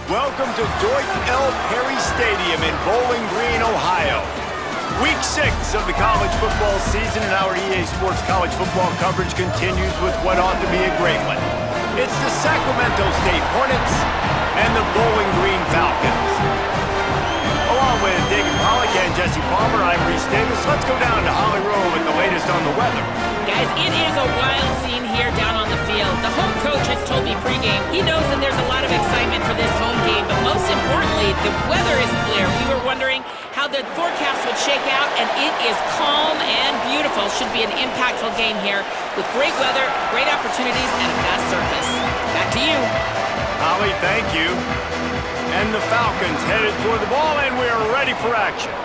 Welcome to Dwight L. Perry Stadium in Bowling Green, Ohio. Week 6 of the college football season, and our EA Sports college football coverage continues with what ought to be a great one. It's the Sacramento State Hornets and the Bowling Green Falcons. Along with David Pollack and Jesse Palmer, I'm Reese Davis. Let's go down to Holly Rowe with the latest on the weather. Guys, it is a wild scene here down on the field. The home coach has told me pregame he knows that there's a lot of excitement for this home game, but most importantly, the weather is clear. We were wondering how the forecast would shake out, and it is calm and beautiful. Should be an impactful game here with great weather, great opportunities, and a fast surface. Back to you. Holly, thank you. And the Falcons headed toward the ball, and we're ready for action.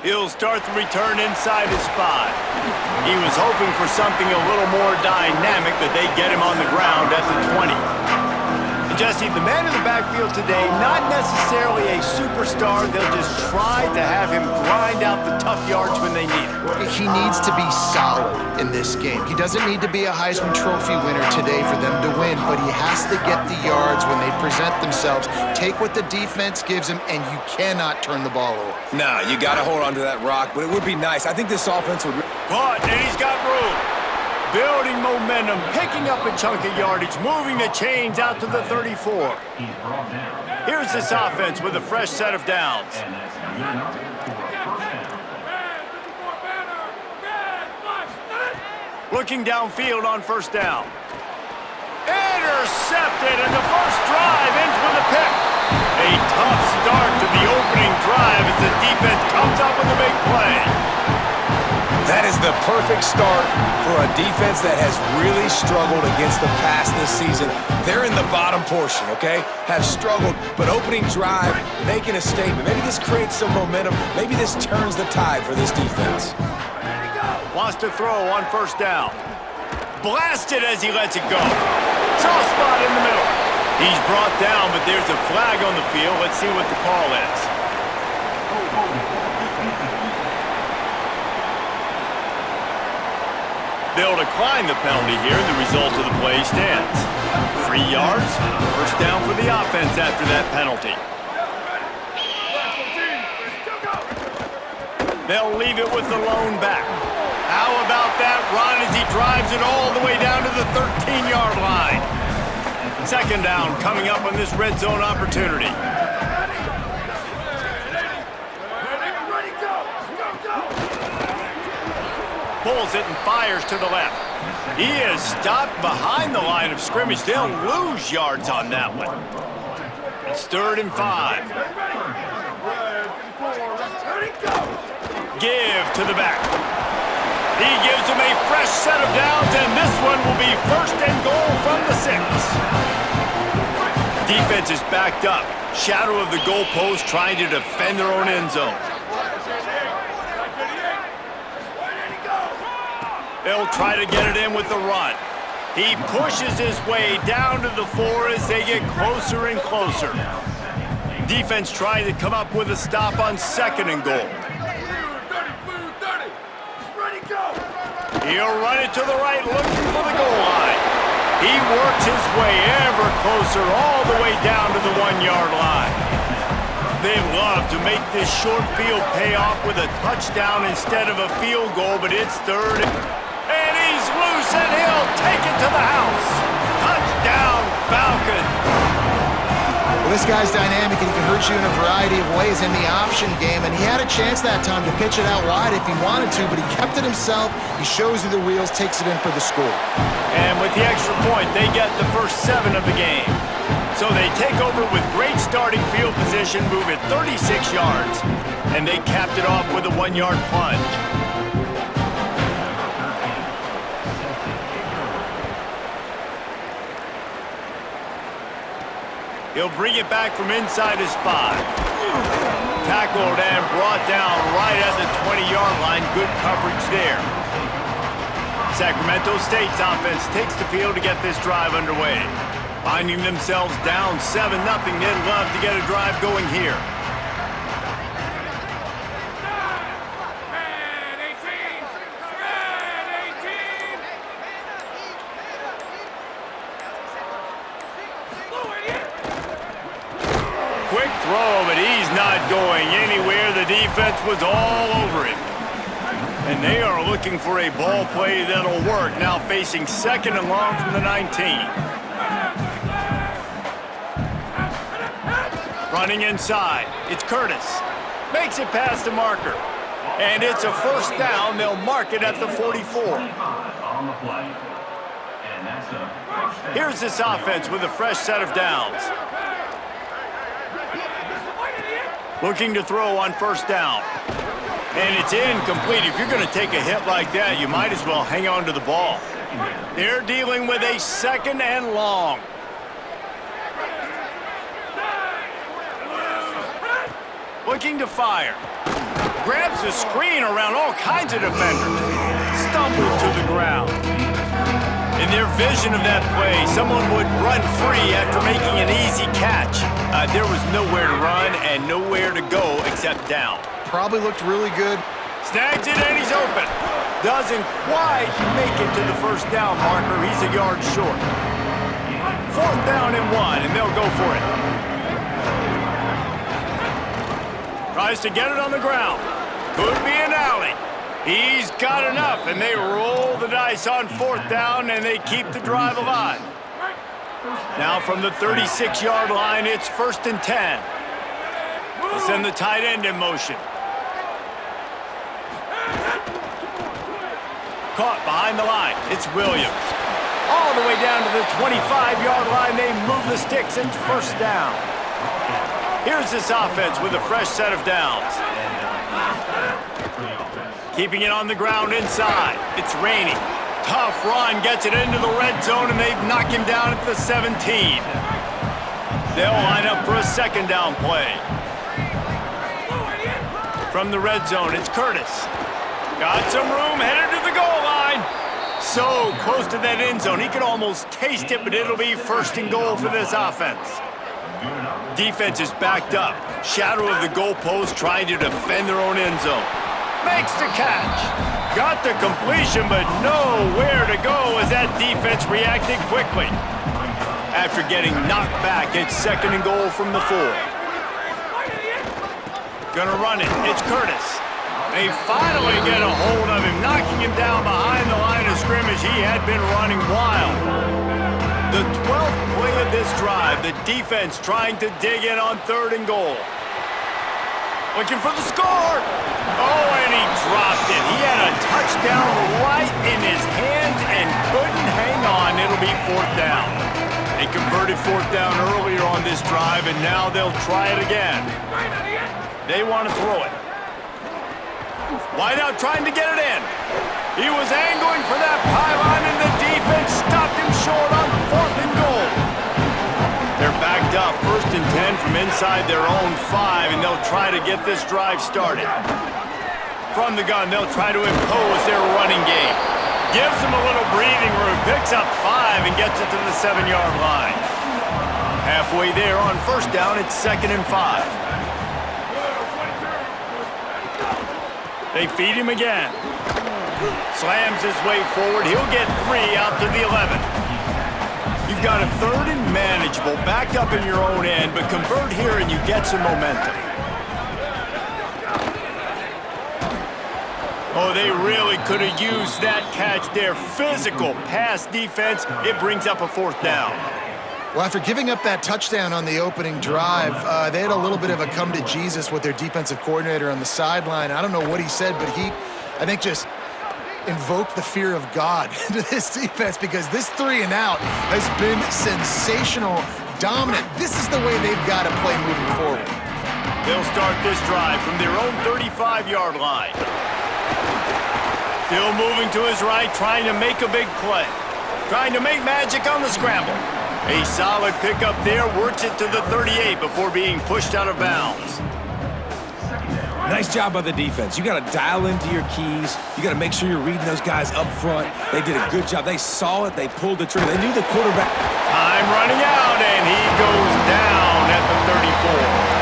He'll start the return inside his 5. He was hoping for something a little more dynamic, but they get him on the ground at the 20. Jesse, the man in the backfield today, not necessarily a superstar. They'll just try to have him grind out the tough yards when they need it. He needs to be solid in this game. He doesn't need to be a Heisman Trophy winner today for them to win, but he has to get the yards when they present themselves. Take what the defense gives him, and you cannot turn the ball over. Nah, you got to hold on to that rock, but it would be nice. I think this offense would... Caught, and he's got room. Building momentum, picking up a chunk of yardage, moving the chains out to the 34. Here's this offense with a fresh set of downs. Looking downfield on first down. Intercepted, and the first drive ends with a pick. A tough start to the opening drive as the defense comes up with a big play. That is the perfect start for a defense that has really struggled against the pass this season. They're in the bottom portion, okay? Have struggled, but opening drive, making a statement. Maybe this creates some momentum. Maybe this turns the tide for this defense. Wants to throw on first down. Blasted as he lets it go. Soft spot in the middle. He's brought down, but there's a flag on the field. Let's see what the call is. They'll decline the penalty here. The result of the play stands. 3 yards, first down for the offense after that penalty. They'll leave it with the lone back. How about that run as he drives it all the way down to the 13-yard line? Second down coming up on this red zone opportunity. Pulls it and fires to the left. He is stopped behind the line of scrimmage. They'll lose yards on that one. It's 3rd and 5. Give to the back. He gives him a fresh set of downs, and this one will be 1st and goal from the 6. Defense is backed up. Shadow of the goalpost trying to defend their own end zone. They'll try to get it in with the run. He pushes his way down to the 4 as they get closer and closer. Defense trying to come up with a stop on 2nd and goal. He'll run it to the right, looking for the goal line. He works his way ever closer all the way down to the 1-yard line. They love to make this short field pay off with a touchdown instead of a field goal, but it's 3rd. And he's loose, and he'll take it to the house. Touchdown, Falcons. Well, this guy's dynamic, and he can hurt you in a variety of ways in the option game, and he had a chance that time to pitch it out wide if he wanted to, but he kept it himself. He shows you the wheels, takes it in for the score. And with the extra point, they get the first 7 of the game. So they take over with great starting field position, move it 36 yards, and they capped it off with a 1-yard plunge. He'll bring it back from inside his 5. Tackled and brought down right at the 20-yard line. Good coverage there. Sacramento State's offense takes the field to get this drive underway. Finding themselves down 7-0, they'd love to get a drive going here. going anywhere. The defense was all over him. And they are looking for a ball play that'll work. Now facing 2nd and long from the 19. Running inside. It's Curtis. Makes it past the marker. And it's a 1st down. They'll mark it at the 44. Here's this offense with a fresh set of downs. Looking to throw on 1st down. And it's incomplete. If you're going to take a hit like that, you might as well hang on to the ball. They're dealing with a 2nd and long. Looking to fire. Grabs the screen around all kinds of defenders. Stumbles to the ground. In their vision of that play, someone would run free after making an easy catch. There was nowhere to run and nowhere to go except down. Probably looked really good. Snags it and he's open. Doesn't quite make it to the 1st down marker. He's a yard short. 4th down and 1, and they'll go for it. Tries to get it on the ground. Could be an alley. He's got enough, and they roll the dice on 4th down, and they keep the drive alive. Now from the 36-yard line, it's 1st and 10. They send the tight end in motion. Caught behind the line. It's Williams. All the way down to the 25-yard line. They move the sticks. It's 1st down. Here's this offense with a fresh set of downs. Keeping it on the ground inside. It's Rainey. Tough run. Gets it into the red zone, and they knock him down at the 17. They'll line up for a 2nd down play. From the red zone, it's Curtis. Got some room, headed to the goal line. So close to that end zone, he could almost taste it, but it'll be 1st and goal for this offense. Defense is backed up. Shadow of the goalpost trying to defend their own end zone. Makes the catch. Got the completion, but nowhere to go as that defense reacted quickly. After getting knocked back, it's 2nd and goal from the 4. Gonna run it. It's Curtis. They finally get a hold of him, knocking him down behind the line of scrimmage. He had been running wild. The 12th play of this drive, the defense trying to dig in on 3rd and goal. Looking for the score. Oh, and he dropped it. He had a touchdown right in his hands and couldn't hang on. It'll be 4th down. They converted 4th down earlier on this drive, and now they'll try it again. They want to throw it. Wide out trying to get it in. He was angling for that pylon, and the defense stopped him short on 4th and goal. They're backed up, 1st and 10 from inside their own 5, and they'll try to get this drive started. From the gun, they'll try to impose their running game. Gives them a little breathing room, picks up 5, and gets it to the 7-yard line. Halfway there on 1st down, it's 2nd and 5. They feed him again. Slams his way forward. He'll get 3 out to the 11. You've got a 3rd and manageable, backed up in your own end, but convert here and you get some momentum. Oh, they really could have used that catch there. Physical pass defense. It brings up a 4th down. Well, after giving up that touchdown on the opening drive, they had a little bit of a come to Jesus with their defensive coordinator on the sideline. I don't know what he said, but he, I think, just invoked the fear of God into this defense because this 3 and out has been sensational, dominant. This is the way they've got to play moving forward. They'll start this drive from their own 35-yard line. Still moving to his right, trying to make a big play. Trying to make magic on the scramble. A solid pickup there, works it to the 38 before being pushed out of bounds. Nice job by the defense. You got to dial into your keys. You got to make sure you're reading those guys up front. They did a good job. They saw it. They pulled the trigger. They knew the quarterback. Time running out, and he goes down at the 34.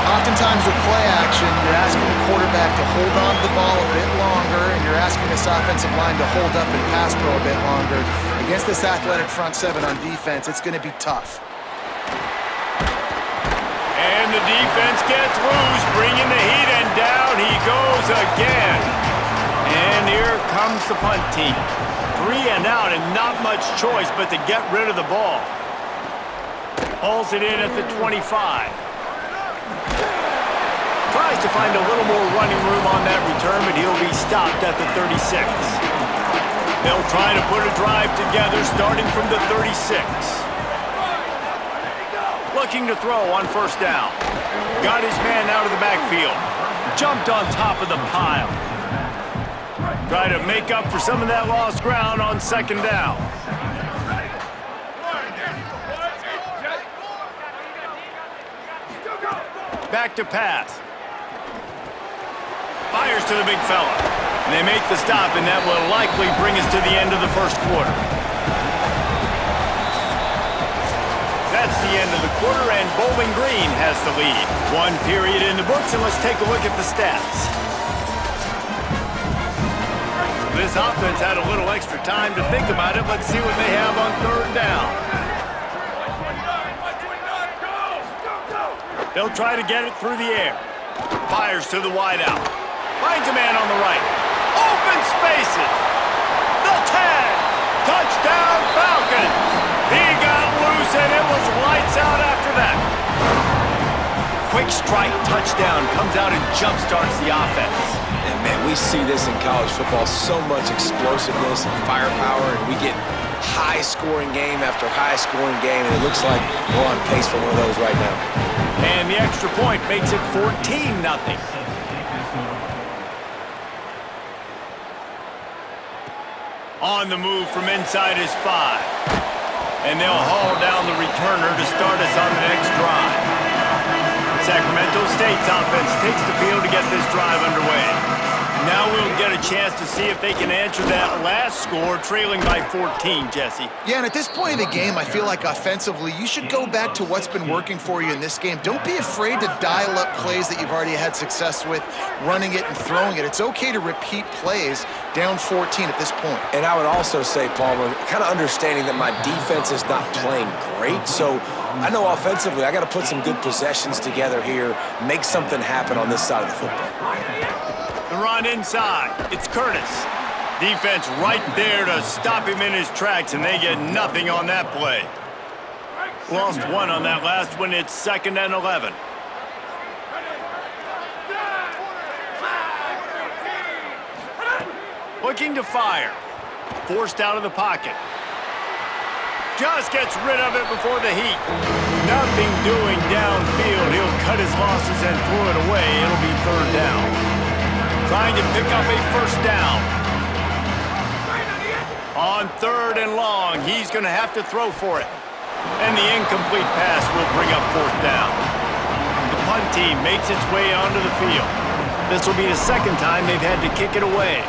Oftentimes with play action, you're asking the quarterback to hold on to the ball a bit longer, and you're asking this offensive line to hold up and pass pro a bit longer. Against this athletic front 7 on defense, it's going to be tough. And the defense gets loose, bringing the heat, and down he goes again. And here comes the punt team. 3 and out, and not much choice but to get rid of the ball. Hauls it in at the 25. Tries to find a little more running room on that return, but he'll be stopped at the 36. They'll try to put a drive together starting from the 36. Looking to throw on first down. Got his man out of the backfield. Jumped on top of the pile. Try to make up for some of that lost ground on second down. Back to pass. Fires to the big fella. And they make the stop, and that will likely bring us to the end of the first quarter. That's the end of the quarter, and Bowling Green has the lead. 1 period in the books, and let's take a look at the stats. This offense had a little extra time to think about it. Let's see what they have on third down. They'll try to get it through the air. Fires to the wideout. Finds a man on the right. Open spaces. The 10. Touchdown Falcons. He got loose and it was lights out after that. Quick strike touchdown comes out and jump-starts the offense. And man, we see this in college football, so much explosiveness and firepower, and we get high-scoring game after high-scoring game, and it looks like we're on pace for one of those right now. And the extra point makes it 14-0. On the move from inside his 5. And they'll haul down the returner to start us on the next drive. Sacramento State's offense takes the field to get this drive underway. Now we'll get a chance to see if they can answer that last score, trailing by 14, Jesse. Yeah, and at this point in the game, I feel like offensively, you should go back to what's been working for you in this game. Don't be afraid to dial up plays that you've already had success with, running it and throwing it. It's okay to repeat plays down 14 at this point. And I would also say, Palmer, kind of understanding that my defense is not playing great, so I know offensively I got to put some good possessions together here, make something happen on this side of the football. The run inside. It's Curtis. Defense right there to stop him in his tracks, and they get nothing on that play. Lost 1 on that last one. It's 2nd and 11. Looking to fire. Forced out of the pocket. Just gets rid of it before the heat. Nothing doing downfield. He'll cut his losses and throw it away. It'll be 3rd down. Trying to pick up a first down. On 3rd and long, he's going to have to throw for it. And the incomplete pass will bring up 4th down. The punt team makes its way onto the field. This will be the 2nd time they've had to kick it away.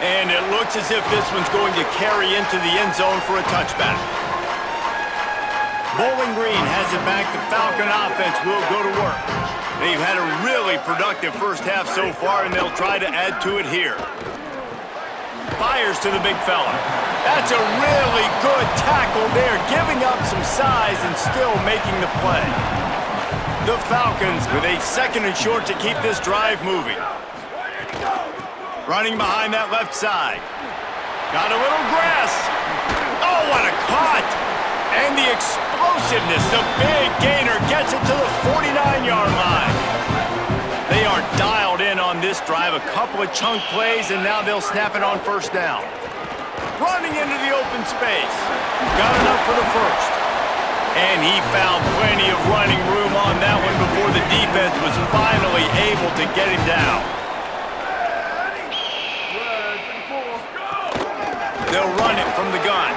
And it looks as if this one's going to carry into the end zone for a touchback. Bowling Green has it back. The Falcon offense will go to work. They've had a really productive first half so far, and they'll try to add to it here. Fires to the big fella. That's a really good tackle there, giving up some size and still making the play. The Falcons with a 2nd and short to keep this drive moving. Running behind that left side. Got a little grass. Oh, what a cut! And the explosiveness, the big gainer gets it to the 49-yard line. They are dialed in on this drive. A couple of chunk plays, and now they'll snap it on first down. Running into the open space. Got enough for the first. And he found plenty of running room on that one before the defense was finally able to get him down. They'll run it from the gun.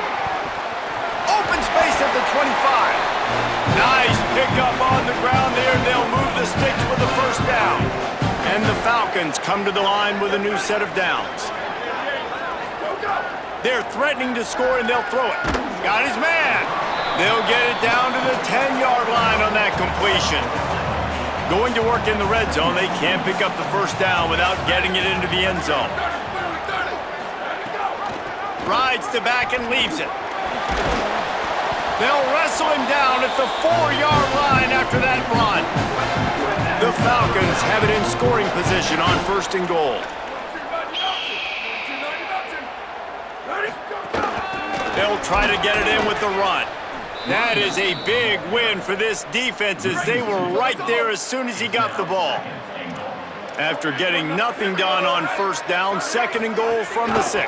Open space at the 25. Nice pickup on the ground there. They'll move the sticks with the first down. And the Falcons come to the line with a new set of downs. They're threatening to score, and they'll throw it. Got his man. They'll get it down to the 10-yard line on that completion. Going to work in the red zone. They can't pick up the first down without getting it into the end zone. Rides to back and leaves it. They'll wrestle him down at the 4-yard line after that run. The Falcons have it in scoring position on 1st and goal. They'll try to get it in with the run. That is a big win for this defense as they were right there as soon as he got the ball. After getting nothing done on 1st down, 2nd and goal from the 6.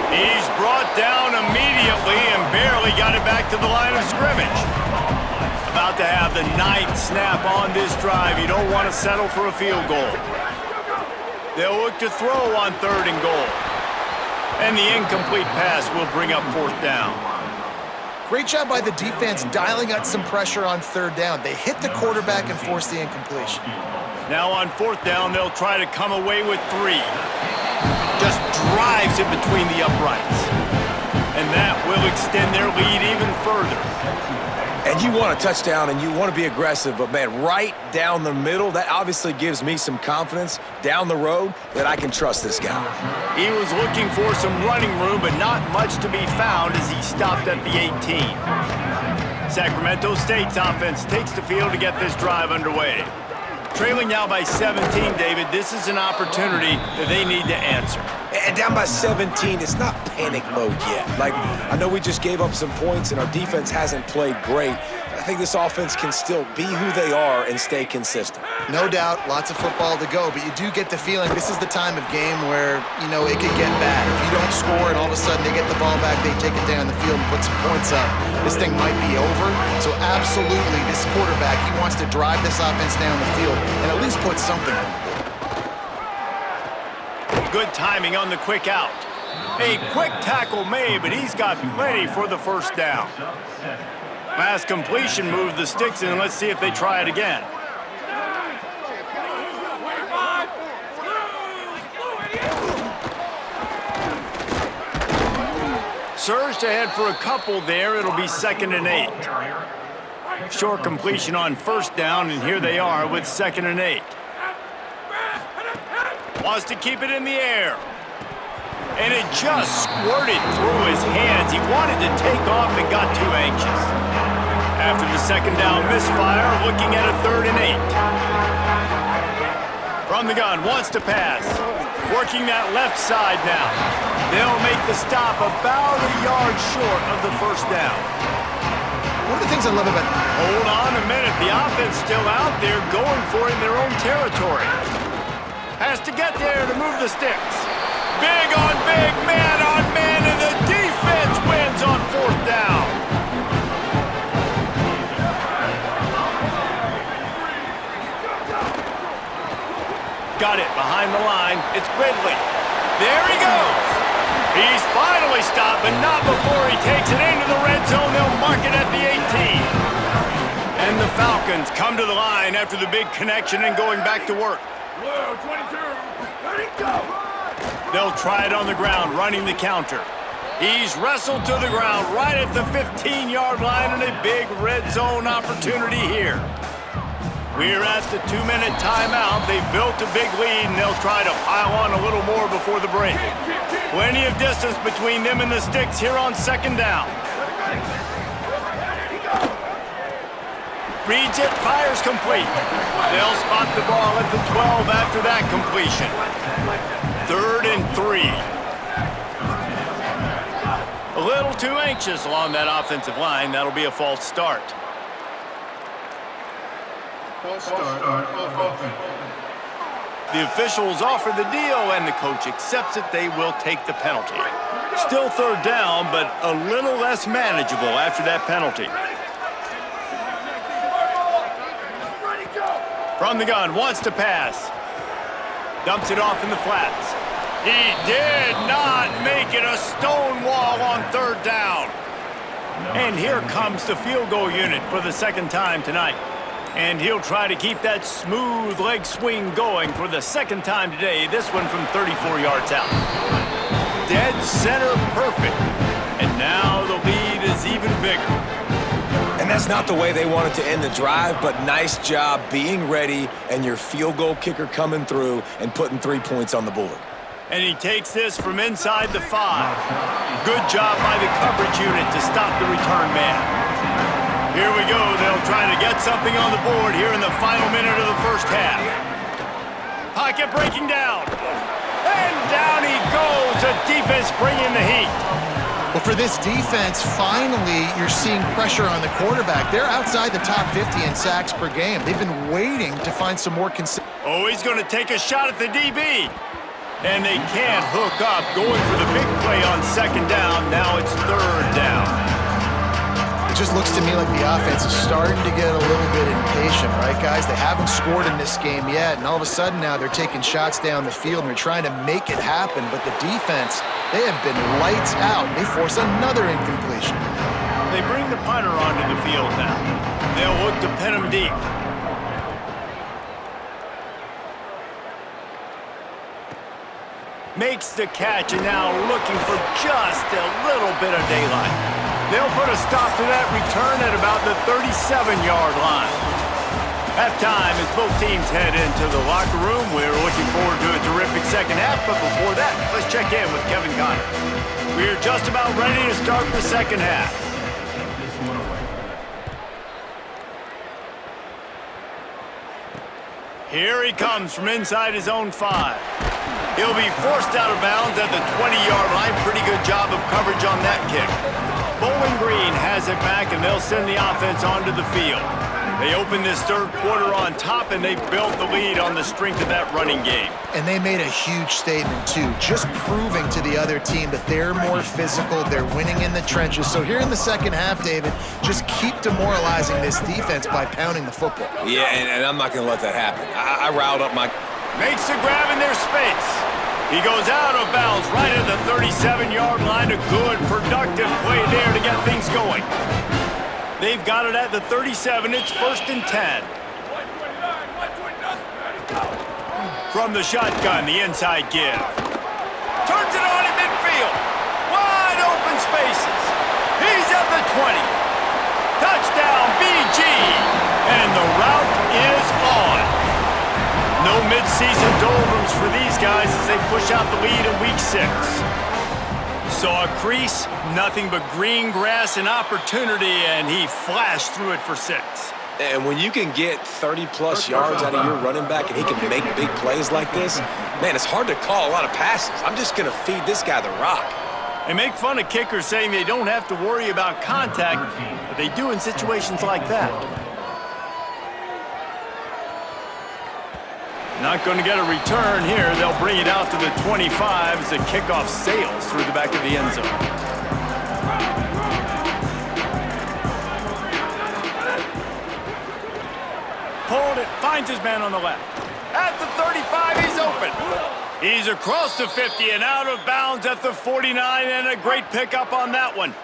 He's brought down immediately and barely got it back to the line of scrimmage. About to have the 9th snap on this drive. You don't want to settle for a field goal. They'll look to throw on 3rd and goal. And the incomplete pass will bring up 4th down. Great job by the defense dialing up some pressure on 3rd down. They hit the quarterback and forced the incompletion. Now on 4th down, they'll try to come away with 3. Just drives it between the uprights. And that will extend their lead even further. And you want a touchdown and you want to be aggressive, but man, right down the middle, that obviously gives me some confidence down the road that I can trust this guy. He was looking for some running room, but not much to be found as he stopped at the 18. Sacramento State's offense takes the field to get this drive underway. Trailing now by 17, David, this is an opportunity that they need to answer. And down by 17, it's not panic mode yet. Like, I know we just gave up some points and our defense hasn't played great. I think this offense can still be who they are and stay consistent. No doubt, lots of football to go, but you do get the feeling this is the time of game where, you know, it could get bad. If you don't score and all of a sudden they get the ball back, they take it down the field and put some points up, this thing might be over. So absolutely, this quarterback, he wants to drive this offense down the field and at least put something on the board. Good timing on the quick out. A quick tackle made, but he's got plenty for the 1st down. Pass completion moved the sticks in. Let's see if they try it again. Surged ahead for a couple there. It'll be 2nd and 8. Short completion on 1st down, and here they are with 2nd and 8. Wants to keep it in the air. And it just squirted through his hands. He wanted to take off and got too anxious. After the 2nd down misfire, looking at a 3rd and 8. From the gun, wants to pass. Working that left side now. They'll make the stop about a yard short of the 1st down. One of the things I love about... Hold on a minute. The offense still out there going for it in their own territory. Has to get there to move the sticks. Big on big, man on man, and the defense wins on 4th down. Got it behind the line. It's Ridley. There he goes. He's finally stopped, but not before he takes it into the red zone. They'll mark it at the 18. And the Falcons come to the line after the big connection and going back to work. 22, let it go. They'll try it on the ground, running the counter. He's wrestled to the ground right at the 15-yard line and a big red zone opportunity here. We're at the 2-minute timeout. They've built a big lead, and they'll try to pile on a little more before the break. Plenty of distance between them and the sticks here on 2nd down. Reads it, fires complete. They'll spot the ball at the 12 after that completion. 3rd and 3. A little too anxious along that offensive line. That'll be a false start. The officials offer the deal, and the coach accepts it. They will take the penalty. Still 3rd down, but a little less manageable after that penalty. From the gun, wants to pass. Dumps it off in the flats. He did not make it a stone wall on 3rd down. And here comes the field goal unit for the 2nd time tonight. And he'll try to keep that smooth leg swing going for the 2nd time today, this one from 34 yards out. Dead center perfect. And now the lead is even bigger. And that's not the way they wanted to end the drive, but nice job being ready and your field goal kicker coming through and putting 3 points on the board. And he takes this from inside the 5. Good job by the coverage unit to stop the return man. Here we go. They'll try to get something on the board here in the final minute of the first half. Pocket breaking down. And down he goes. The defense bringing the heat. Well, for this defense, finally, you're seeing pressure on the quarterback. They're outside the top 50 in sacks per game. They've been waiting to find some more consistent. Oh, he's going to take a shot at the DB. And they can't hook up. Going for the big play on second down. Now it's third down. It just looks to me like the offense is starting to get a little bit impatient, right, guys? They haven't scored in this game yet, and all of a sudden now they're taking shots down the field and they're trying to make it happen. But the defense, they have been lights out. They force another incompletion. They bring the punter onto the field now. They'll look to pin him deep. Makes the catch, and now looking for just a little bit of daylight. They'll put a stop to that return at about the 37-yard line. Halftime as both teams head into the locker room. We're looking forward to a terrific second half, but before that, let's check in with Kevin Connor. We're just about ready to start the second half. Here he comes from inside his own 5. He'll be forced out of bounds at the 20-yard line. Pretty good job of coverage on that kick. Bowling Green has it back, and they'll send the offense onto the field. They open this third quarter on top, and they built the lead on the strength of that running game. And they made a huge statement, too, just proving to the other team that they're more physical, they're winning in the trenches. So here in the second half, David, just keep demoralizing this defense by pounding the football. Yeah, and I'm not going to let that happen. I riled up my... Makes the grab in their space. He goes out of bounds right at the 37-yard line. A good, productive play there to get things going. They've got it at the 37. It's 1st and 10. From the shotgun, the inside give. Turns it on in midfield. Wide open spaces. He's at the 20. Touchdown, BG. And the route is on. No mid-season doldrums for these guys as they push out the lead in week 6. Saw a crease, nothing but green grass and opportunity, and he flashed through it for 6. And when you can get 30-plus yards out of your running back and he can make big plays like this, man, it's hard to call a lot of passes. I'm just going to feed this guy the rock. They make fun of kickers saying they don't have to worry about contact, but they do in situations like that. Not going to get a return here. They'll bring it out to the 25 as the kickoff sails through the back of the end zone. Pulled it, finds his man on the left. At the 35, he's open. He's across the 50 and out of bounds at the 49, and a great pickup on that one.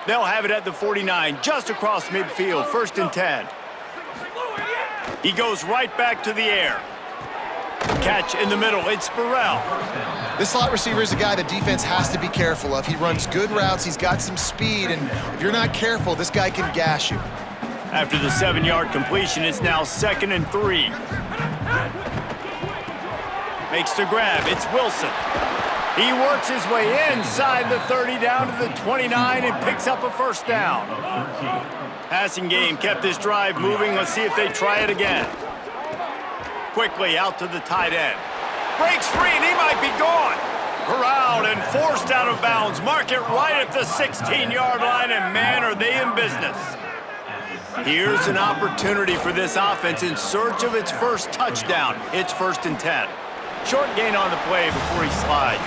They'll have it at the 49, just across midfield, 1st and 10. He goes right back to the air. Catch in the middle, it's Burrell. This slot receiver is a guy the defense has to be careful of. He runs good routes, he's got some speed, and if you're not careful, this guy can gash you. After the 7-yard completion, it's now 2nd and 3. Makes the grab, it's Wilson. He works his way inside the 30 down to the 29 and picks up a 1st down. Passing game kept this drive moving. Let's see if they try it again. Quickly out to the tight end. Breaks free and he might be gone. Corralled and forced out of bounds. Mark it right at the 16-yard line, and man, are they in business. Here's an opportunity for this offense in search of its first touchdown. It's 1st and 10. Short gain on the play before he slides.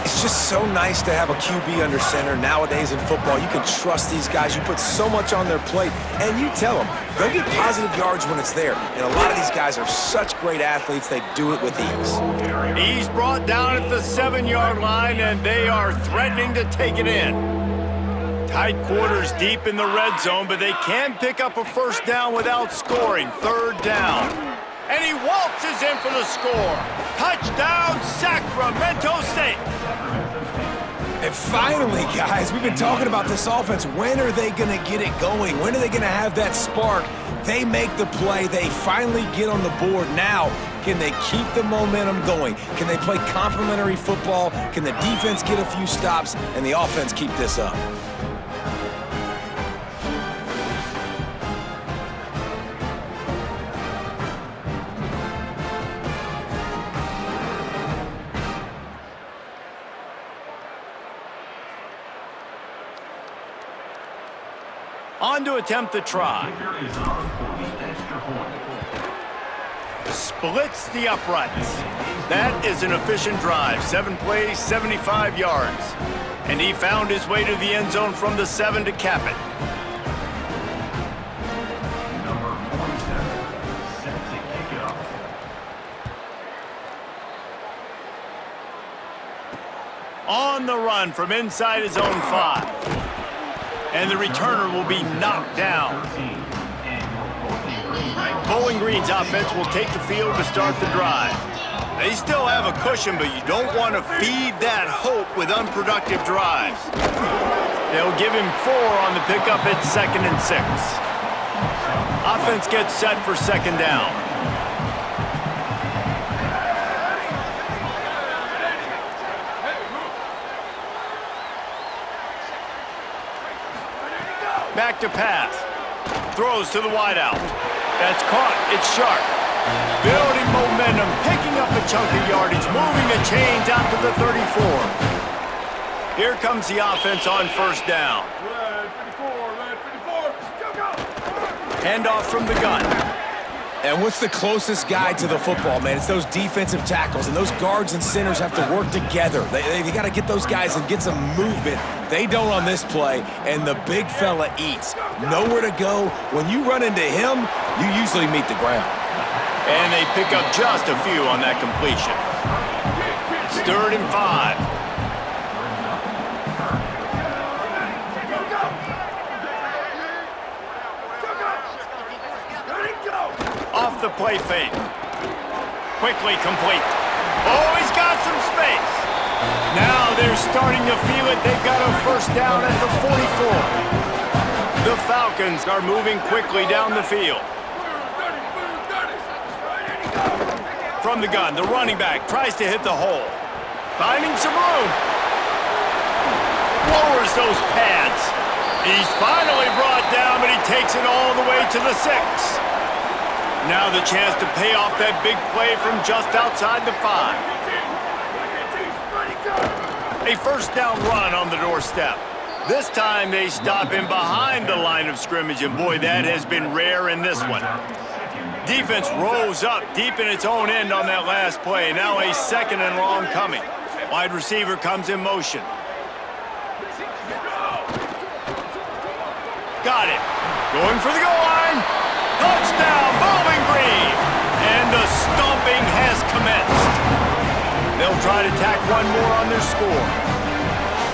It's just so nice to have a QB under center nowadays in football. You can trust these guys. You put so much on their plate, and you tell them they'll get positive yards when it's there. And a lot of these guys are such great athletes, they do it with ease. He's brought down at the 7-yard line, and they are threatening to take it in. Tight quarters deep in the red zone, but they can pick up a 1st down without scoring. 3rd down. And he waltzes in for the score. Touchdown, Sacramento State. And finally, guys, we've been talking about this offense. When are they going to get it going? When are they going to have that spark? They make the play. They finally get on the board. Now, Can they keep the momentum going? Can they play complementary football? Can the defense get a few stops and the offense keep this up? On to attempt the try. Splits the uprights. That is an efficient drive. 7 plays, 75 yards. And he found his way to the end zone from the 7 to cap it. Number 47, set to kick it off. On the run from inside his own 5. And the returner will be knocked down. Bowling Green's offense will take the field to start the drive. They still have a cushion, but you don't want to feed that hope with unproductive drives. They'll give him 4 on the pickup at 2nd and 6. Offense gets set for 2nd down. Back to pass. Throws to the wideout. That's caught. It's sharp. Building momentum, picking up a chunk of yardage, moving the chains out to the 34. Here comes the offense on 1st down. Handoff from the gun. And what's the closest guy to the football, man? It's those defensive tackles, and those guards and centers have to work together. They got to get those guys and get some movement. They don't on this play, and the big fella eats. Nowhere to go. When you run into him, you usually meet the ground. And they pick up just a few on that completion. It's 3rd and 5. Off the play fake. Quickly complete. Oh, he's got some space. Now they're starting to feel it. They've got a 1st down at the 44. The Falcons are moving quickly down the field. From the gun, the running back tries to hit the hole. Finding some room. Lowers those pads. He's finally brought down, but he takes it all the way to the 6. Now the chance to pay off that big play from just outside the 5. A 1st down run on the doorstep. This time they stop him behind the line of scrimmage, and boy, that has been rare in this one. Defense rose up deep in its own end on that last play. Now a 2nd and long coming. Wide receiver comes in motion. Got it. Going for the goal line. Touchdown, Bowling Green! And the stomping has commenced. They'll try to tack one more on their score.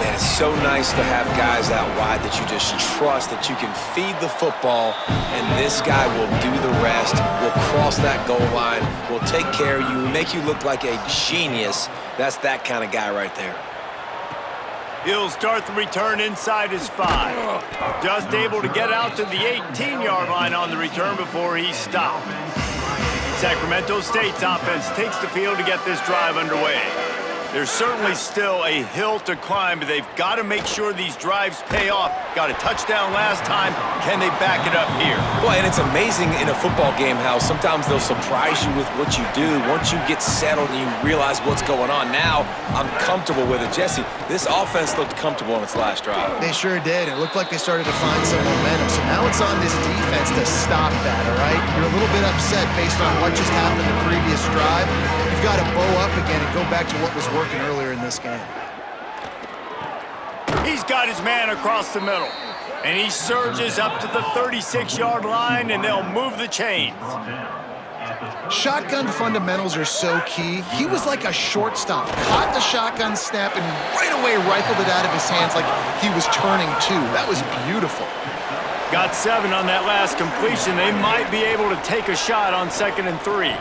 Man, it's so nice to have guys out wide that you just trust that you can feed the football, and this guy will do the rest, will cross that goal line, will take care of you, make you look like a genius. That's that kind of guy right there. He'll start the return inside his 5. Just able to get out to the 18-yard line on the return before he's stopped. Sacramento State's offense takes the field to get this drive underway. There's certainly still a hill to climb, but they've got to make sure these drives pay off. Got a touchdown last time. Can they back it up here? Well, and it's amazing in a football game how sometimes they'll surprise you with what you do. Once you get settled and you realize what's going on, now I'm comfortable with it. Jesse, this offense looked comfortable on its last drive. They sure did. It looked like they started to find some momentum. So now it's on this defense to stop that, all right? You're a little bit upset based on what just happened the previous drive. You've got to bow up again and go back to what was working earlier in this game. He's got his man across the middle, and he surges up to the 36-yard line, and they'll move the chains. Shotgun fundamentals are so key. He was like a shortstop, caught the shotgun snap, and right away rifled it out of his hands like he was turning two. That was beautiful. Got 7 on that last completion. They might be able to take a shot on 2nd and 3.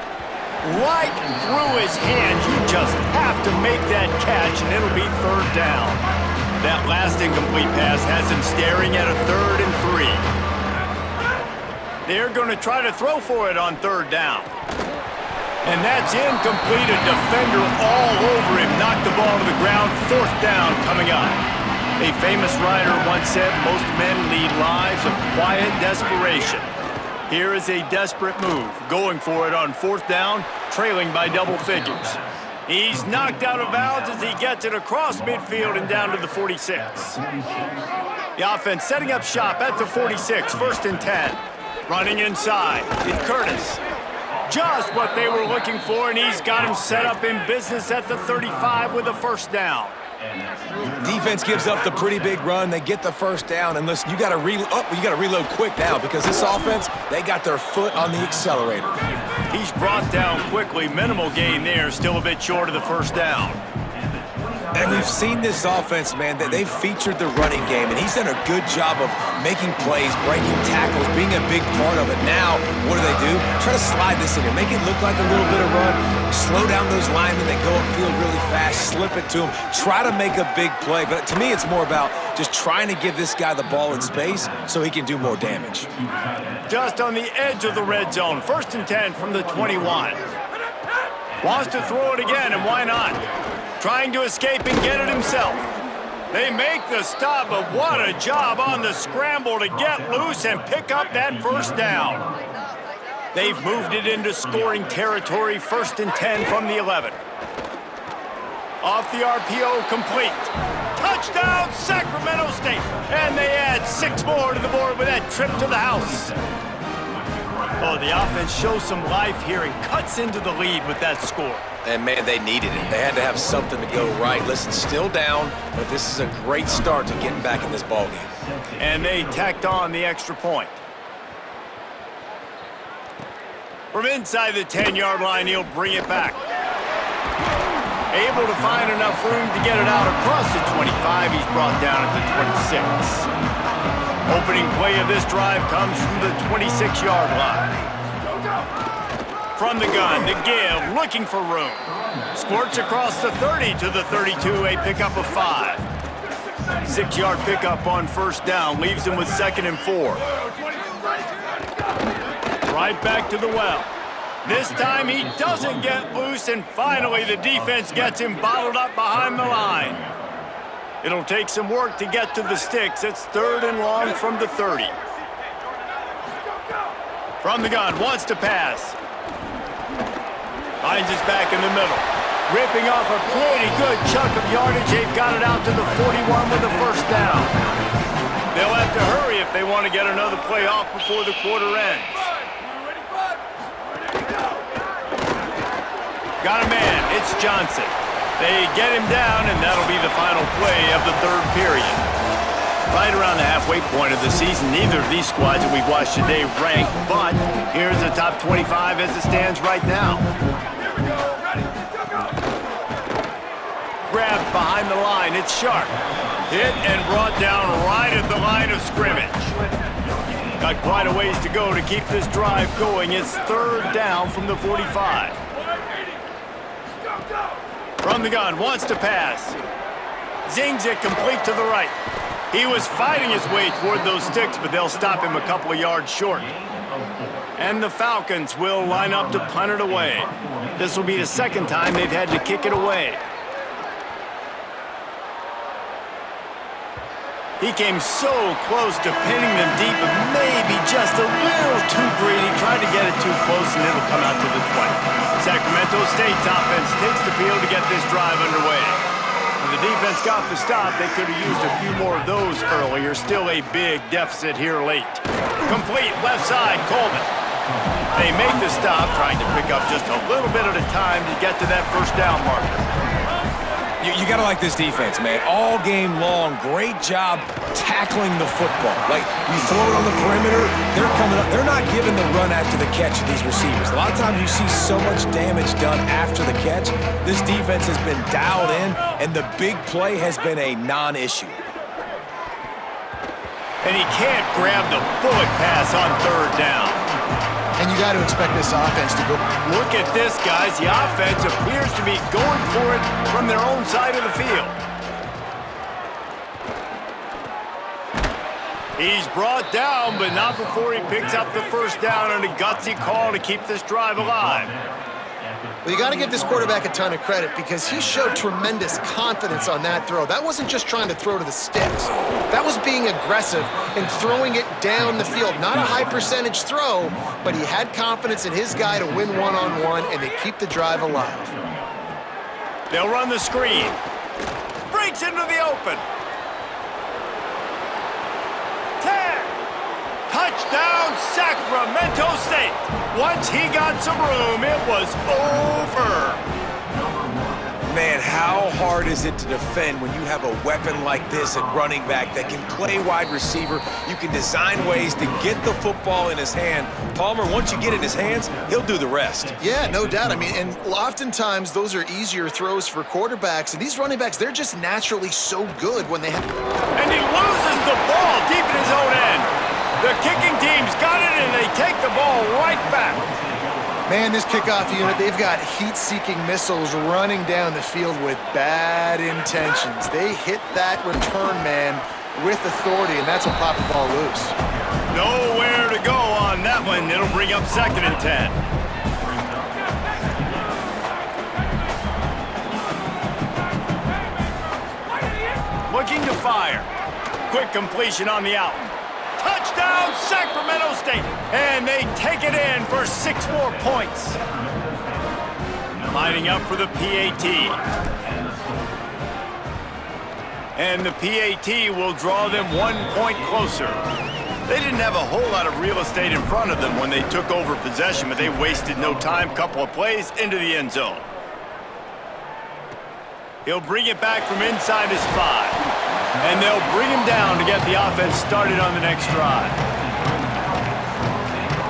Right through his hands. You just have to make that catch, and it'll be 3rd down. That last incomplete pass has him staring at a 3rd and 3. They're going to try to throw for it on 3rd down. And that's incomplete. A defender all over him. Knocked the ball to the ground. 4th down coming up. A famous writer once said, most men lead lives of quiet desperation. Here is a desperate move. Going for it on 4th down, trailing by double figures. He's knocked out of bounds as he gets it across midfield and down to the 46. The offense setting up shop at the 46, 1st and 10. Running inside, it's Curtis. Just what they were looking for, and he's got him set up in business at the 35 with a 1st down. Defense gives up the pretty big run. They get the 1st down, and listen, you got to reload quick now because this offense, they got their foot on the accelerator. He's brought down quickly. Minimal gain there, still a bit short of the 1st down. And we've seen this offense, man, that they've featured the running game, and he's done a good job of making plays, breaking tackles, being a big part of it. Now, what do? Try to slide this in here, make it look like a little bit of run, slow down those linemen that go upfield really fast, slip it to them, try to make a big play. But to me, it's more about just trying to give this guy the ball in space so he can do more damage. Just on the edge of the red zone, 1st and 10 from the 21. Wants to throw it again, and why not? Trying to escape and get it himself. They make the stop, but what a job on the scramble to get loose and pick up that 1st down. They've moved it into scoring territory, 1st and 10 from the 11. Off the RPO, complete. Touchdown, Sacramento State. And they add 6 more to the board with that trip to the house. Oh, the offense shows some life here and cuts into the lead with that score. And, man, they needed it. They had to have something to go right. Listen, still down, but this is a great start to getting back in this ballgame. And they tacked on the extra point. From inside the 10-yard line, he'll bring it back. Able to find enough room to get it out across the 25. He's brought down at the 26. Opening play of this drive comes from the 26-yard line. From the gun, the give, looking for room. Squirts across the 30 to the 32, a pickup of 5. 6-yard pickup on 1st down, leaves him with 2nd and 4. Right back to the well. This time he doesn't get loose, and finally the defense gets him bottled up behind the line. It'll take some work to get to the sticks. It's 3rd and long from the 30. From the gun, wants to pass. Finds his back in the middle. Ripping off a pretty good chunk of yardage. They've got it out to the 41 with a 1st down. They'll have to hurry if they want to get another play off before the quarter ends. Got a man. It's Johnson. They get him down, and that'll be the final play of the 3rd period. Right around the halfway point of the season, neither of these squads that we've watched today rank, but here's the top 25 as it stands right now. Grabbed behind the line, it's Sharp. Hit and brought down right at the line of scrimmage. Got quite a ways to go to keep this drive going. It's 3rd down from the 45. From the gun, wants to pass. Zings it complete to the right. He was fighting his way toward those sticks, but they'll stop him a couple of yards short. And the Falcons will line up to punt it away. This will be the 2nd time they've had to kick it away. He came so close to pinning them deep, but maybe just a little too greedy. Tried to get it too close, and it'll come out to the 20. Sacramento State's offense takes the field to get this drive underway. When the defense got the stop, they could have used a few more of those earlier. Still a big deficit here late. Complete, left side, Coleman. They make the stop, trying to pick up just a little bit at a time to get to that 1st down marker. You got to like this defense, man. All game long, great job tackling the football. Like, you throw it on the perimeter, they're coming up. They're not giving the run after the catch to these receivers. A lot of times you see so much damage done after the catch. This defense has been dialed in, and the big play has been a non-issue. And he can't grab the bullet pass on 3rd down. And you got to expect this offense to go. Look at this, guys. The offense appears to be going for it from their own side of the field. He's brought down, but not before he picks up the 1st down, and a gutsy call to keep this drive alive. Well, you got to give this quarterback a ton of credit because he showed tremendous confidence on that throw. That wasn't just trying to throw to the sticks. That was being aggressive and throwing it down the field. Not a high percentage throw, but he had confidence in his guy to win one-on-one and to keep the drive alive. They'll run the screen. Breaks into the open. 10. Touchdown, Sacramento State. Once he got some room, it was over. Man, how hard is it to defend when you have a weapon like this at running back that can play wide receiver? You can design ways to get the football in his hand. Palmer, once you get it in his hands, he'll do the rest. Yeah, no doubt. I mean, and oftentimes those are easier throws for quarterbacks. And these running backs, they're just naturally so good when they have... And he loses the ball deep in his own end. The kicking team's got it, and they take the ball right back. Man, this kickoff unit, they've got heat-seeking missiles running down the field with bad intentions. They hit that return man with authority, and that's what popped the ball loose. Nowhere to go on that one. It'll bring up 2nd and 10. Looking to fire. Quick completion on the out. Touchdown, Sacramento State. And they take it in for 6 more points. Lining up for the PAT. And the PAT will draw them 1 point closer. They didn't have a whole lot of real estate in front of them when they took over possession, but they wasted no time. Couple of plays into the end zone. He'll bring it back from inside his 5. And they'll bring him down to get the offense started on the next drive.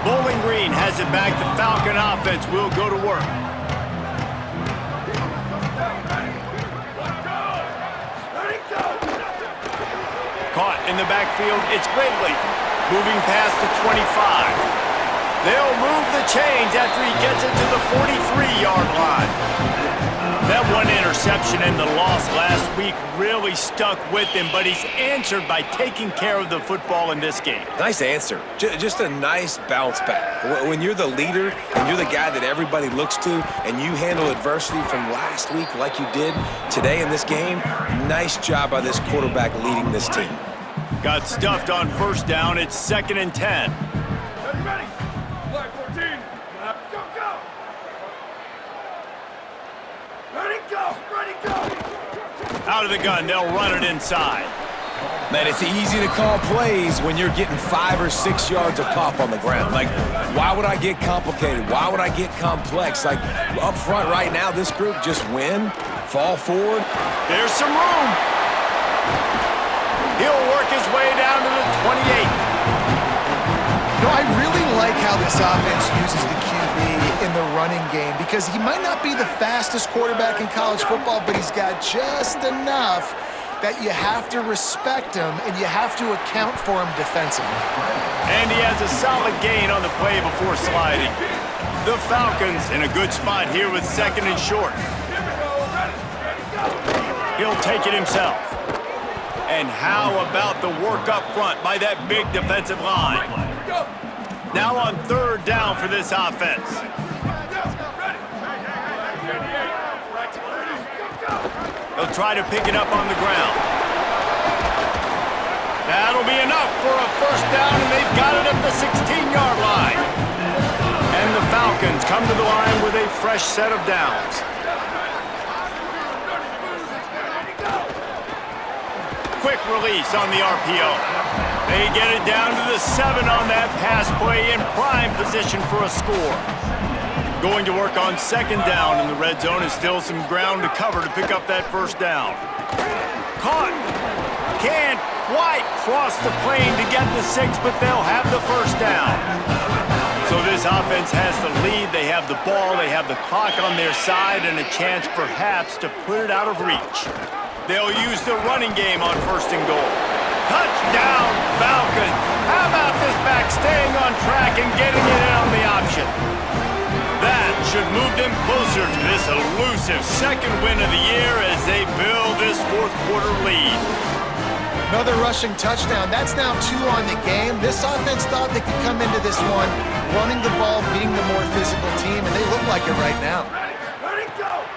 Bowling Green has it back. The Falcon offense will go to work. Caught in the backfield, it's Ridley. Moving past the 25. They'll move the chains after he gets it to the 43-yard line. That one interception and the loss last week really stuck with him, but he's answered by taking care of the football in this game. Nice answer. Just a nice bounce back. When you're the leader and you're the guy that everybody looks to and you handle adversity from last week like you did today in this game, nice job by this quarterback leading this team. Got stuffed on 1st down. It's 2nd and 10. Ready? Flag 14. Go, go. Ready, go. Ready, go. Out of the gun, they'll run it inside. Man, it's easy to call plays when you're getting 5 or 6 yards of pop on the ground. Like, why would I get complicated? Why would I get complex? Like, up front right now, this group just win, fall forward. There's some room. He'll work his way down to the 28. No, I really like how this offense uses the QB in the running game because he might not be the fastest quarterback in college football, but he's got just enough that you have to respect him and you have to account for him defensively. And he has a solid gain on the play before sliding. The Falcons in a good spot here with 2nd and short. He'll take it himself. And how about the work up front by that big defensive line? Now on 3rd down for this offense. They'll try to pick it up on the ground. That'll be enough for a 1st down, and they've got it at the 16-yard line. And the Falcons come to the line with a fresh set of downs. Quick release on the RPO. They get it down to the 7 on that pass play in prime position for a score. Going to work on 2nd down in the red zone, and still some ground to cover to pick up that 1st down. Caught. Can't quite cross the plane to get the 6, but they'll have the 1st down. So this offense has the lead. They have the ball. They have the clock on their side and a chance perhaps to put it out of reach. They'll use the running game on 1st and goal. Touchdown, Falcons. How about this back staying on track and getting it in on the option? That should move them closer to this elusive 2nd win of the year as they build this 4th quarter lead. Another rushing touchdown. That's now 2 on the game. This offense thought they could come into this one running the ball, being the more physical team, and they look like it right now.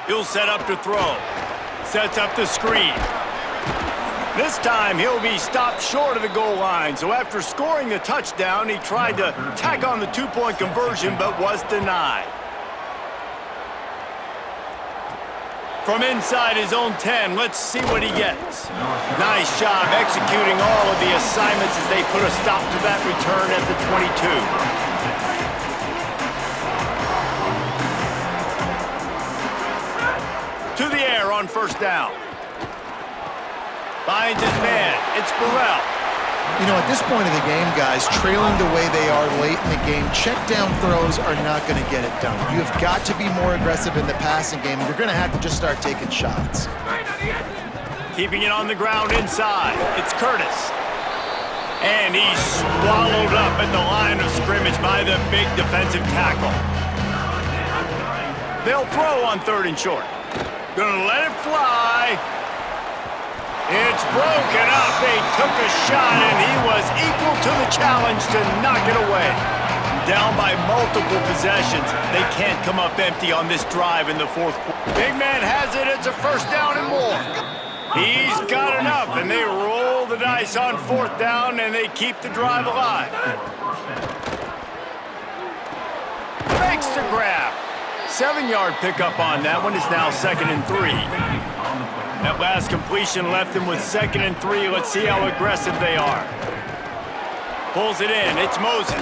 He'll set up to throw. Sets up the screen. This time, he'll be stopped short of the goal line. So after scoring the touchdown, he tried to tack on the two-point conversion, but was denied. From inside his own 10, let's see what he gets. Nice job executing all of the assignments as they put a stop to that return at the 22. To the air on first down. Finds his man. It's Burrell. You know, at this point of the game, guys, trailing the way they are late in the game, check down throws are not going to get it done. You have got to be more aggressive in the passing game. You're going to have to just start taking shots. Keeping it on the ground inside. It's Curtis. And he's swallowed up at the line of scrimmage by the big defensive tackle. They'll throw on 3rd and short. Gonna let it fly. It's broken up. They took a shot, and he was equal to the challenge to knock it away. Down by multiple possessions. They can't come up empty on this drive in the 4th quarter. Big man has it. It's a first down and more. He's got enough, and they roll the dice on 4th down, and they keep the drive alive. Makes the grab. 7-yard pickup on that one. Is now 2nd and 3. That last completion left him with 2nd and 3. Let's see how aggressive they are. Pulls it in. It's Moses.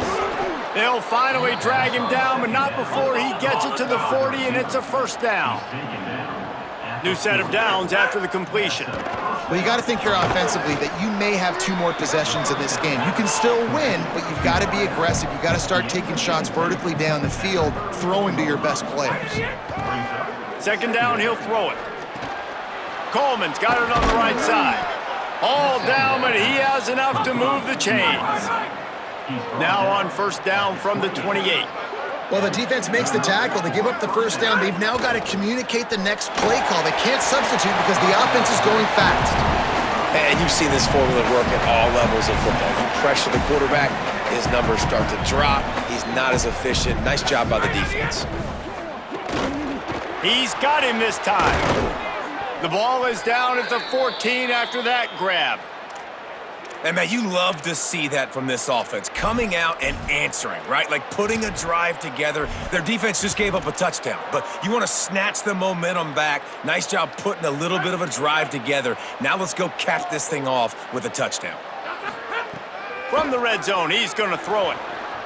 They'll finally drag him down, but not before he gets it to the 40, and it's a first down. New set of downs after the completion. Well, you got to think here offensively that you may have 2 more possessions in this game. You can still win, but you've got to be aggressive. You've got to start taking shots vertically down the field, throwing to your best players. 2nd down, he'll throw it. Coleman's got it on the right side. All down, but he has enough to move the chains. Now on first down from the 28. Well, the defense makes the tackle. They give up the first down. They've now got to communicate the next play call. They can't substitute because the offense is going fast. And you've seen this formula work at all levels of football. You pressure the quarterback, his numbers start to drop. He's not as efficient. Nice job by the defense. He's got him this time. The ball is down at the 14 after that grab. And, man, you love to see that from this offense. Coming out and answering, right? Like putting a drive together. Their defense just gave up a touchdown, but you want to snatch the momentum back. Nice job putting a little bit of a drive together. Now let's go cap this thing off with a touchdown. From the red zone, he's going to throw it.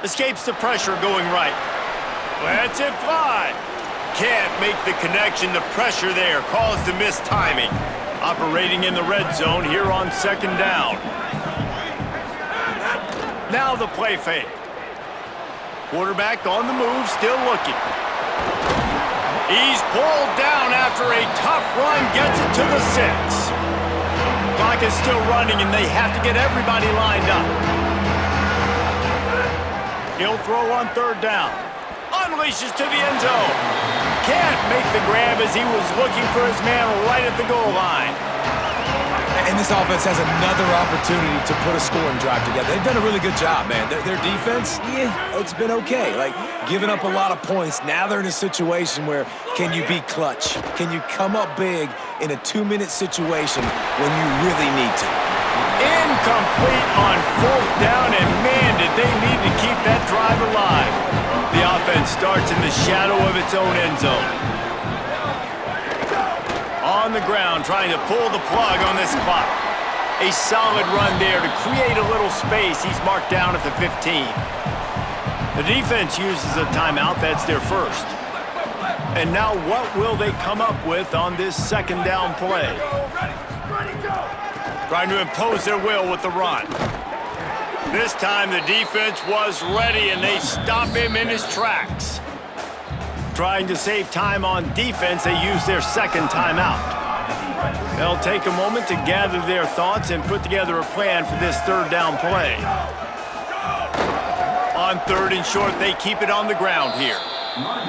Escapes the pressure going right. Lets it fly. Can't make the connection. The pressure there caused the missed timing. Operating in the red zone here on 2nd down. Now the play fake. Quarterback on the move, still looking. He's pulled down after a tough run, gets it to the 6. Clock is still running, and they have to get everybody lined up. He'll throw on 3rd down. Unleashes to the end zone. Can't make the grab as he was looking for his man right at the goal line. And this offense has another opportunity to put a scoring drive together. They've done a really good job, man. Their defense, yeah, it's been okay. Like, giving up a lot of points. Now they're in a situation where can you be clutch? Can you come up big in a 2-minute situation when you really need to? Incomplete on 4th down, and man, did they need to keep that drive alive. The offense starts in the shadow of its own end zone. On the ground, trying to pull the plug on this clock. A solid run there to create a little space. He's marked down at the 15. The defense uses a timeout. That's their first. And now what will they come up with on this 2nd down play? Trying to impose their will with the run. This time the defense was ready, and they stop him in his tracks. Trying to save time on defense, they use their 2nd timeout. They'll take a moment to gather their thoughts and put together a plan for this 3rd down play. On 3rd and short, they keep it on the ground here.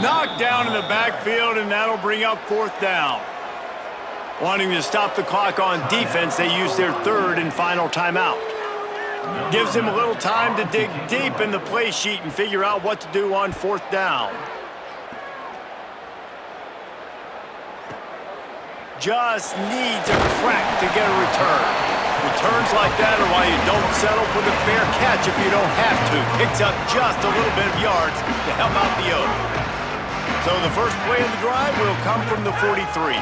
Knocked down in the backfield, and that'll bring up 4th down. Wanting to stop the clock on defense, they use their 3rd and final timeout. Gives them a little time to dig deep in the play sheet and figure out what to do on 4th down. just needs a crack to get a return. Returns like that are why you don't settle for the fair catch if you don't have to. Picks up just a little bit of yards to help out the O. So the first play of the drive will come from the 43.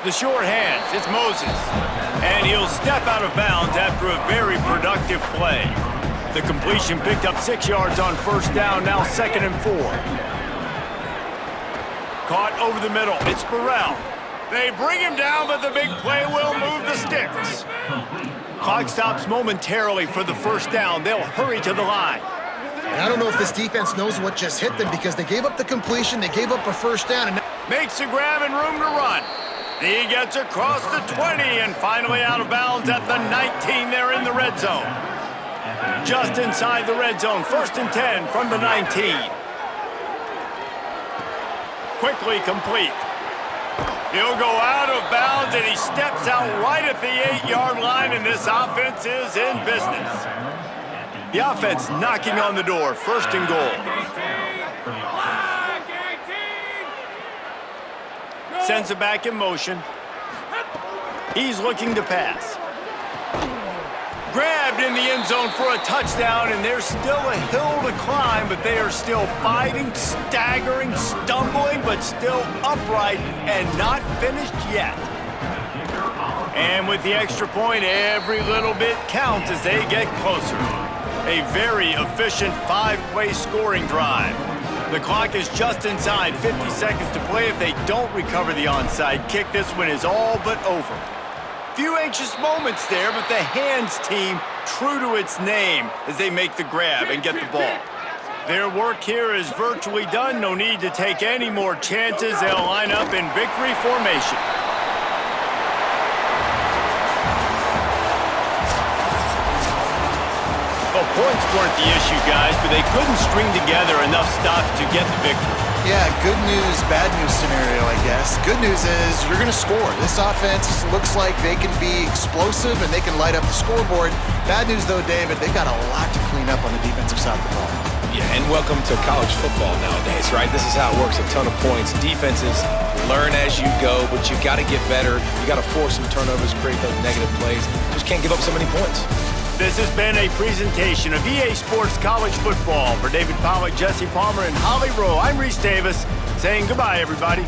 The short hands, it's Moses. And he'll step out of bounds after a very productive play. The completion picked up 6 yards on first down, now 2nd and 4. Caught over the middle, it's Burrell. They bring him down, but the big play will move the sticks. Clock stops momentarily for the first down. They'll hurry to the line. And I don't know if this defense knows what just hit them because they gave up the completion, they gave up a first down, and Makes a grab and room to run. He gets across the 20 and finally out of bounds at the 19 there in the red zone. Just inside the red zone, 1st and 10 from the 19. Quickly complete. He'll go out of bounds, and he steps out right at the 8-yard line, and this offense is in business. The offense knocking on the door, 1st and goal. Sends it back in motion. He's looking to pass. Grabbed in the end zone for a touchdown, and there's still a hill to climb, but they are still fighting, staggering, stumbling, but still upright and not finished yet. And with the extra point, every little bit counts as they get closer. A very efficient 5-play scoring drive. The clock is just inside 50 seconds to play. If they don't recover the onside kick, this one is all but over. Few anxious moments there, but the hands team true to its name as they make the grab and get the ball. Their work here is virtually done. No need to take any more chances. They'll line up in victory formation. Well, points weren't the issue, guys, but they couldn't string together enough stops to get the victory. yeah, good news, bad news scenario, I guess. Good news is you're going to score. This offense looks like they can be explosive and they can light up the scoreboard. Bad news, though, David, they've got a lot to clean up on the defensive side of the ball. Yeah, and welcome to college football nowadays, right? This is how it works, a ton of points. Defenses learn as you go, but you got to get better. You got to force some turnovers, create those negative plays. Just can't give up so many points. This has been a presentation of EA Sports College Football. For David Pollack, Jesse Palmer, and Holly Rowe, I'm Reese Davis saying goodbye, everybody.